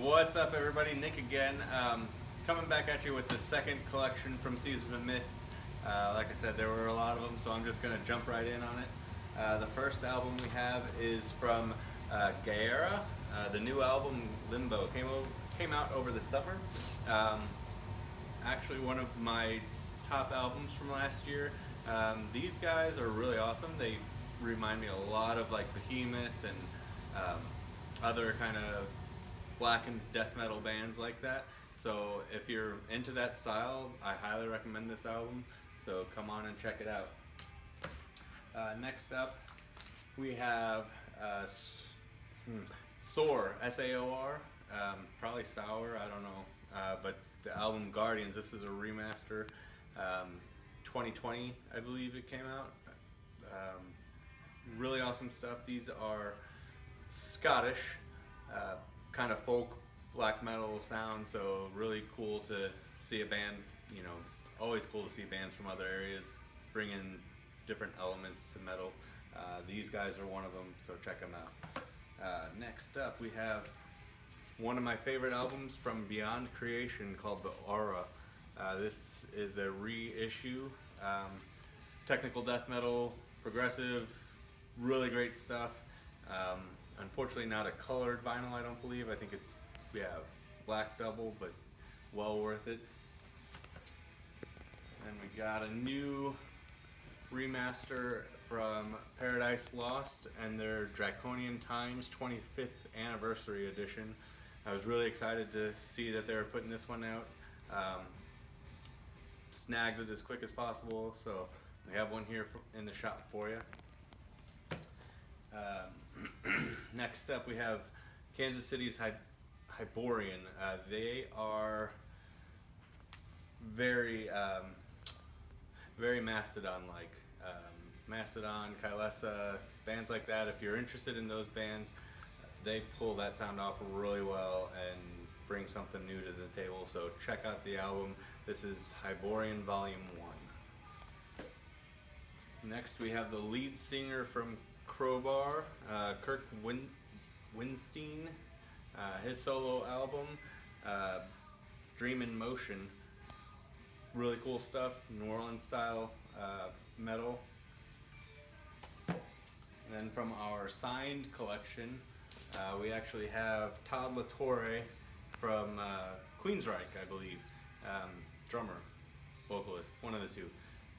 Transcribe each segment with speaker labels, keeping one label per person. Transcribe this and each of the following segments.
Speaker 1: What's up, everybody? Nick again. Coming back at you with the second collection from Season of Mist. Like I said, there were a lot of them, so I'm just going to jump right in on it. The first album we have is from Guyra. The new album, Limbo, came out over the summer. Actually, one of my top albums from last year. These guys are really awesome. They remind me a lot of like Behemoth and other kind of black and death metal bands like that. So if you're into that style, I highly recommend this album. So come on and check it out. Next up, we have SOAR, S-A-O-R. Probably Sour, I don't know. But the album Guardians, this is a remaster. 2020, I believe it came out. Really awesome stuff. These are Scottish, kind of folk black metal sound, so really cool to see a band, you know, always cool to see bands from other areas bring in different elements to metal. These guys are one of them, so check them out. Next up, we have one of my favorite albums from Beyond Creation called The Aura. This is a reissue, technical death metal, progressive, really great stuff. Unfortunately not a colored vinyl, I don't believe. I think it's, yeah, black double, but well worth it. And we got a new remaster from Paradise Lost and their Draconian Times 25th Anniversary Edition. I was really excited to see that they were putting this one out. Snagged it as quick as possible, so we have one here in the shop for you. Next up, we have Kansas City's Hyporian. They are very Mastodon-like. Mastodon, Kylesa, bands like that. If you're interested in those bands, they pull that sound off really well and bring something new to the table. So check out the album. This is Hyporian Volume 1. Next, we have the lead singer from Crowbar, Kirk Winstein. His solo album, Dream in Motion. Really cool stuff, New Orleans style metal. And then from our signed collection, we actually have Todd la Torre from Queensryche, I believe. Drummer, vocalist, one of the two.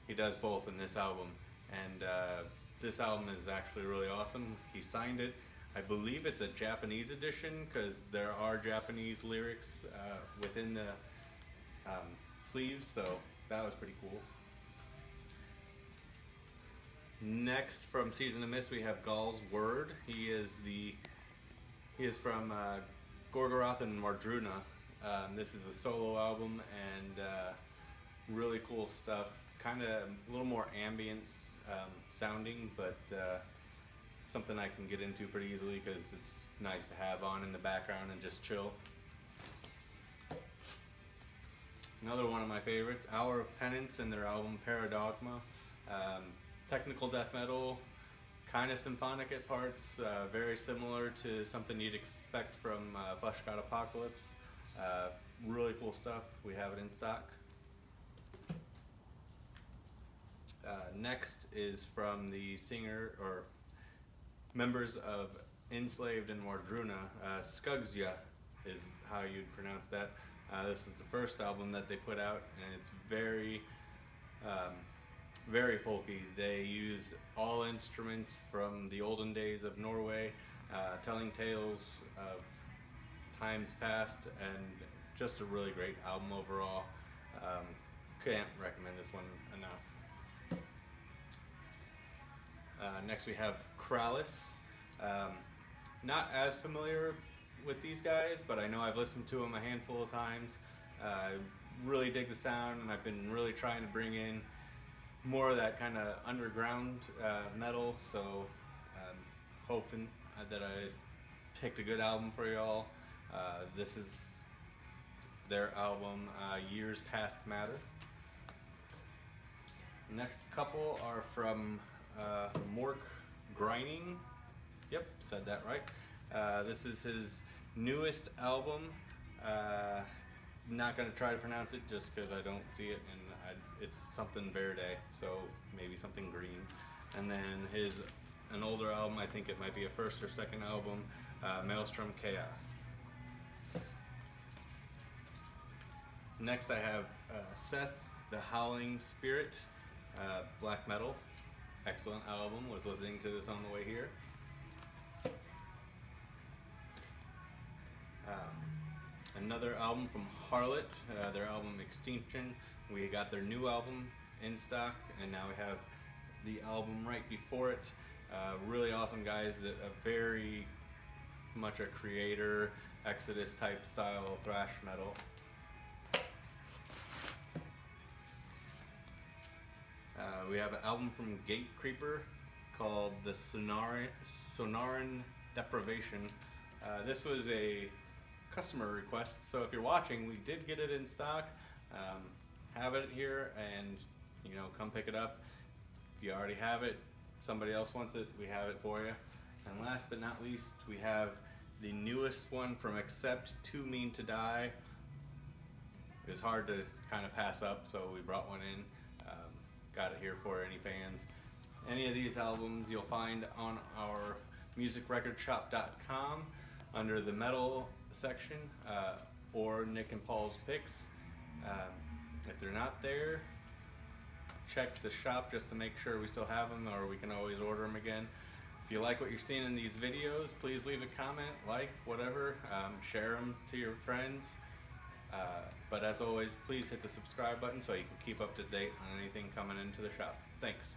Speaker 1: He does both in this album. And this album is actually really awesome. He signed it. I believe it's a Japanese edition because there are Japanese lyrics within the sleeves, so that was pretty cool. Next, from Season of Mist, we have Gulsword. He is from Gorgoroth and Mardruna. This is a solo album and really cool stuff. Kind of a little more ambient sounding, but something I can get into pretty easily because it's nice to have on in the background and just chill. Another one of my favorites, Hour of Penance and their album Paradogma. Technical death metal, kind of symphonic at parts, very similar to something you'd expect from Flesh God Apocalypse. Really cool stuff. We have it in stock. Next is from the singer or members of Enslaved and Mardruna. Skugsya is how you'd pronounce that. This is the first album that they put out, and it's very folky. They use all instruments from the olden days of Norway, telling tales of times past, and just a really great album overall. Can't recommend this one enough. Next we have Krolis. Not as familiar with these guys, but I know I've listened to them a handful of times. Really dig the sound, and I've been really trying to bring in more of that kind of underground metal, so hoping that I picked a good album for y'all. This is their album, Years Past Matter. Next couple are from Mork Grinding. Yep, said that right. This is his newest album. Not going to try to pronounce it just because I don't see it, and it's something verde, so maybe something green. And then an older album, I think it might be a first or second album, Maelstrom Chaos. Next I have Seth, the Howling Spirit, black metal. Excellent album, was listening to this on the way here. Another album from Harlot, their album Extinction. We got their new album in stock, and now we have the album right before it. Really awesome guys, very much a creator, Exodus type style thrash metal. We have an album from Gatecreeper called The Sonaran Deprivation. This was a customer request, so if you're watching, we did get it in stock. Have it here, and come pick it up. If you already have it, somebody else wants it, we have it for you. And last but not least, we have the newest one from Accept, Too Mean to Die. It's hard to kind of pass up, so we brought one in. Got it here for any fans. Any of these albums you'll find on our musicrecordshop.com under the metal section, or Nick and Paul's picks. If they're not there, check the shop just to make sure we still have them, or we can always order them again. If you like what you're seeing in these videos, please leave a comment, like, whatever, share them to your friends. But as always, please hit the subscribe button so you can keep up to date on anything coming into the shop. Thanks.